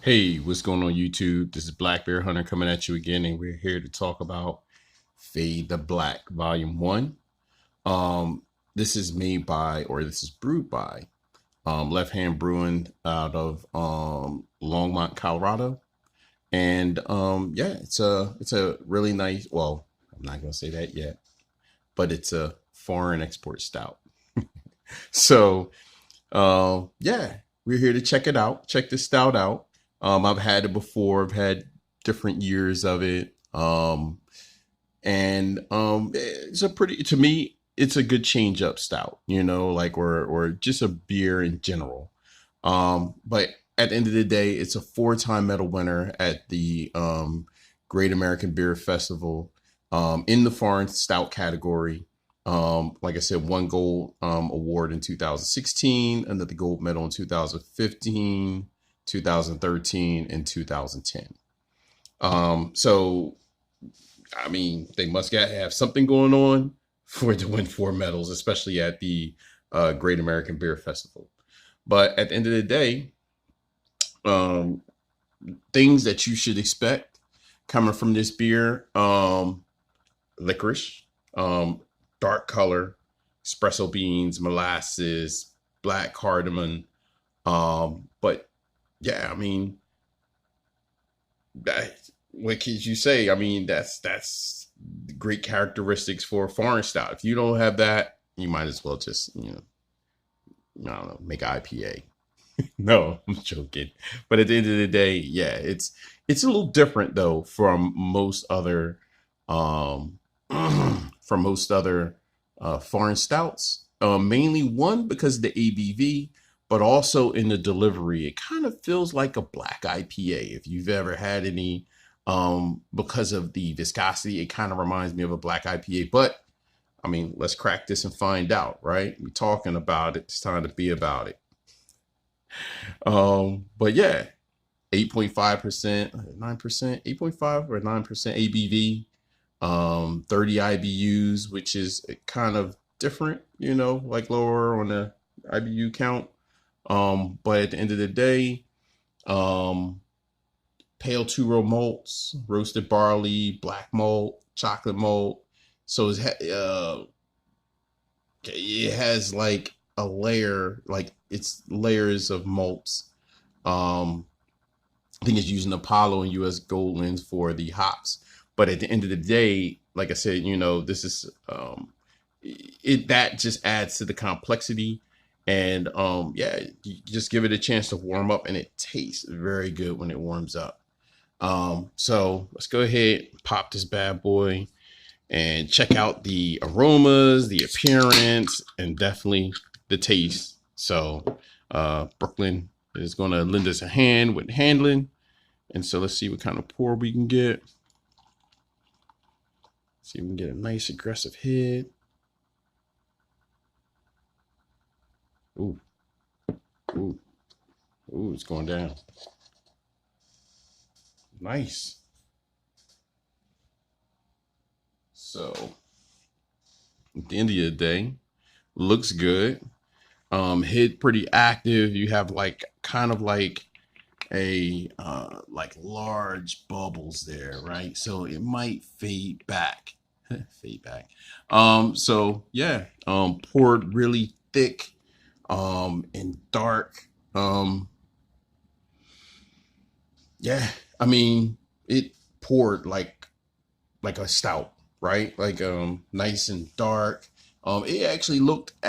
Hey, what's going on YouTube? This is Black Bear Hunter coming at you again, and we're here to talk about Fade the Black Volume 1. This is made by, or this is brewed by, Left Hand Brewing out of Longmont, Colorado. And yeah, it's a really nice, well, I'm not gonna say that yet, but it's a foreign export stout. So yeah, we're here to check it out, check this stout out. I've had it before. I've had different years of it. And it's a pretty, to me, it's a good change up stout, like, or just a beer in general. But at the end of the day, it's a 4-time medal winner at the Great American Beer Festival in the foreign stout category. Like I said, one gold award in 2016, another gold medal in 2015, 2013, and 2010. So, I mean, they must have something going on for it to win 4 medals, especially at the Great American Beer Festival. But at the end of the day, things that you should expect coming from this beer: licorice, dark color, espresso beans, molasses, black cardamom. But yeah, I mean, what could you say? I mean, that's great characteristics for a foreign stout. If you don't have that, you might as well just, I don't know, make an IPA. No, I'm joking. But at the end of the day, yeah, it's a little different though from most other foreign stouts. Mainly one, because of the ABV, but also in the delivery. It kind of feels like a black IPA. If you've ever had any, because of the viscosity, it kind of reminds me of a black IPA. But I mean, let's crack this and find out, right? We're talking about it. It's time to be about it. But yeah, 8.5%, 9%, 8.5 or 9% ABV, 30 IBUs, which is kind of different, like lower on the IBU count. But at the end of the day, pale two-row malts, roasted barley, black malt, chocolate malt. So it has like a layer, like it's layers of malts. I think it's using Apollo and US Goldlands for the hops. But at the end of the day, like I said, this is that just adds to the complexity. And yeah, you just give it a chance to warm up, and it tastes very good when it warms up. So let's go ahead, pop this bad boy, and check out the aromas, the appearance, and definitely the taste. So Brooklyn is going to lend us a hand with handling. And so let's see what kind of pour we can get. See if we can get a nice aggressive hit. Ooh. Ooh. Ooh, it's going down. Nice. So at the end of the day, looks good. Hit pretty active. You have like kind of like a like large bubbles there, right? So it might fade back. Fade back. So yeah, poured really thick and dark. Yeah, I mean, it poured like a stout, right? Like nice and dark. It actually looked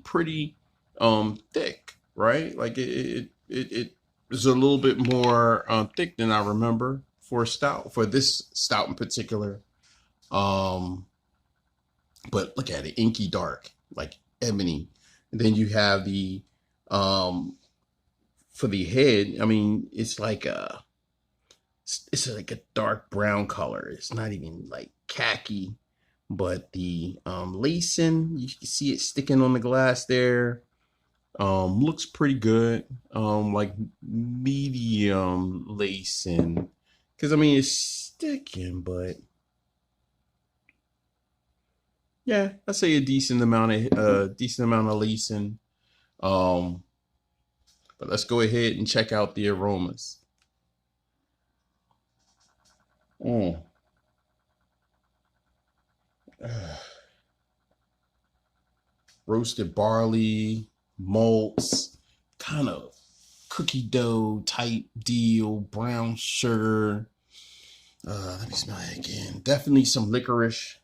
pretty thick, right? Like it was a little bit more thick than I remember for a stout, for this stout in particular. But look at it, inky dark, like ebony. And then you have the for the head, I mean, it's like a dark brown color. It's not even like khaki, but the lacing, you can see it sticking on the glass there. Looks pretty good. Like medium lacing, because I mean it's sticking, but yeah, I'd say a decent amount of lacing. But let's go ahead and check out the aromas. Mm. Roasted barley, malts, kind of cookie dough type deal, brown sugar. Let me smell it again. Definitely some licorice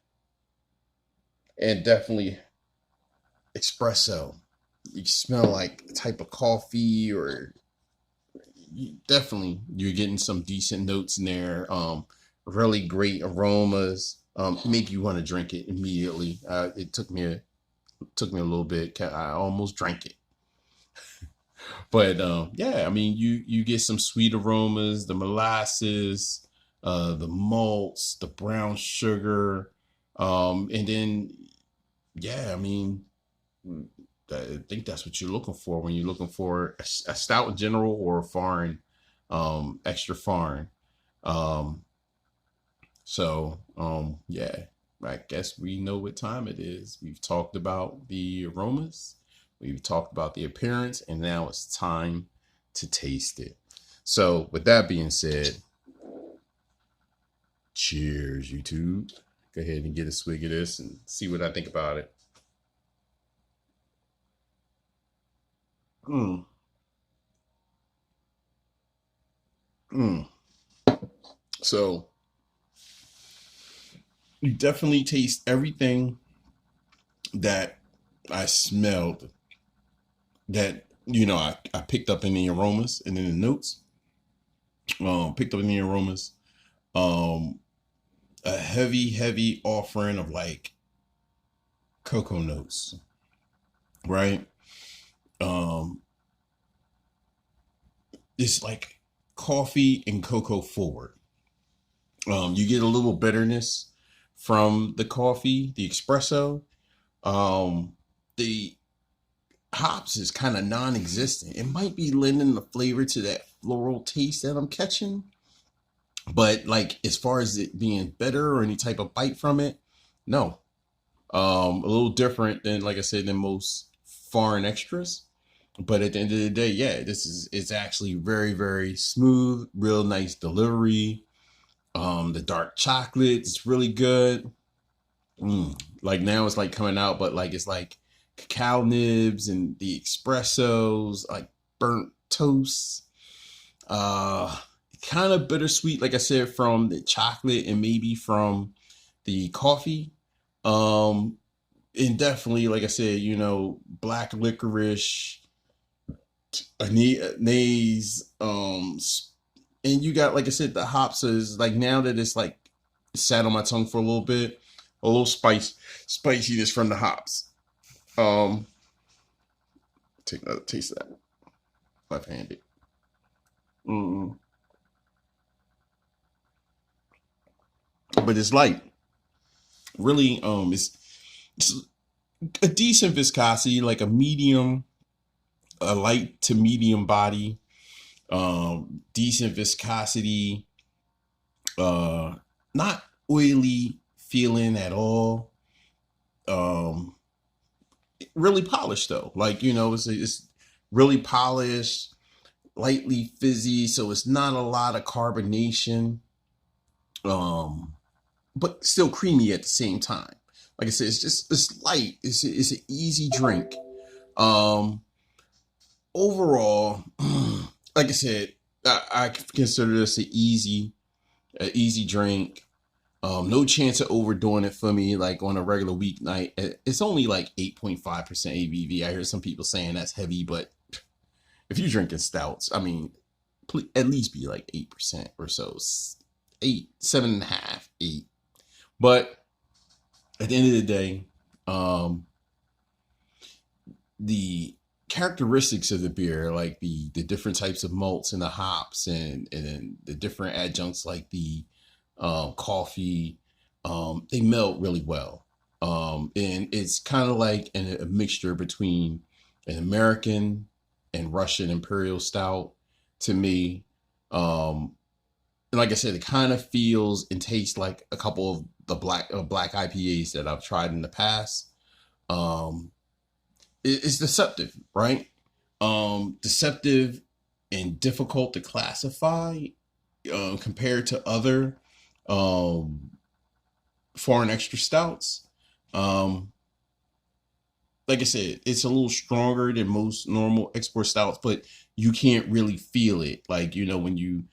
and definitely espresso. You smell like a type of coffee, or definitely you're getting some decent notes in there. Really great aromas. Make you want to drink it immediately. It took me a little bit. I almost drank it. But yeah, I mean, you get some sweet aromas, the molasses, the malts, the brown sugar, and then yeah, I mean, I think that's what you're looking for when you're looking for a stout in general, or a foreign, extra foreign. Um, yeah, I guess we know what time it is. We've talked about the aromas, we've talked about the appearance, and now it's time to taste it. So, with that being said, cheers, YouTube. Go ahead and get a swig of this and see what I think about it. Mm, mm. So, you definitely taste everything that I smelled, that I picked up in the aromas and in the notes. Picked up in the aromas. Um, a heavy offering of like cocoa notes, right? Um, it's like coffee and cocoa forward. You get a little bitterness from the coffee, the espresso. The hops is kind of non-existent. It might be lending the flavor to that floral taste that I'm catching, but like as far as it being bitter or any type of bite from it, no. A little different than, like I said, than most foreign extras. But at the end of the day, yeah, it's actually very smooth, real nice delivery. The dark chocolate is really good. Like now it's like coming out, but like it's like cacao nibs and the espressos, like burnt toast. Uh, Kind of bittersweet, like I said, from the chocolate and maybe from the coffee. Um, and definitely, like I said, black licorice, anise, and you got, like I said, the hops is like, now that it's like sat on my tongue for a little bit, a little spiciness from the hops. Um, Take another taste of that, left-handed. Mm. But it's light, really. It's a decent viscosity, like a light to medium body. Decent viscosity. Not oily feeling at all. Um, really polished though. Like, it's really polished, lightly fizzy, so it's not a lot of carbonation. Um, but still creamy at the same time. Like I said, it's light. It's an easy drink. Um, Overall, like I said, I consider this an easy drink. No chance of overdoing it for me, like on a regular weeknight. It's only like 8.5% ABV. I heard some people saying that's heavy, but if you're drinking stouts, I mean, at least be like 8% or so. 8, 7.5, 8. But at the end of the day, the characteristics of the beer, like the different types of malts and the hops, and the different adjuncts like the coffee, they melt really well. And it's kind of like a mixture between an American and Russian Imperial Stout to me. And like I said, it kind of feels and tastes like a couple of the black IPAs that I've tried in the past. Um, it's deceptive, right? Deceptive and difficult to classify compared to other um, foreign extra stouts. Like I said, it's a little stronger than most normal export stouts, but you can't really feel it. Like, when you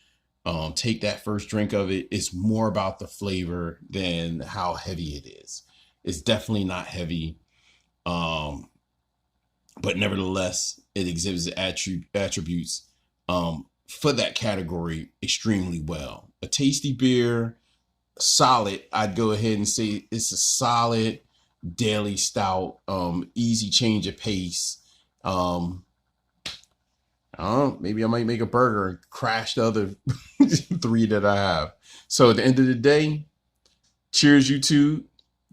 take that first drink of it, it's more about the flavor than how heavy it is. It's definitely not heavy. Um, but nevertheless, it exhibits attributes for that category extremely well. A tasty beer, solid. I'd go ahead and say it's a solid daily stout. Easy change of pace. I don't know, maybe I might make a burger and crash the other three that I have. So at the end of the day, cheers, YouTube.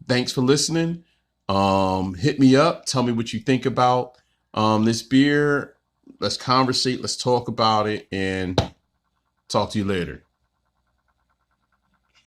Thanks for listening. Hit me up. Tell me what you think about this beer. Let's conversate. Let's talk about it and talk to you later.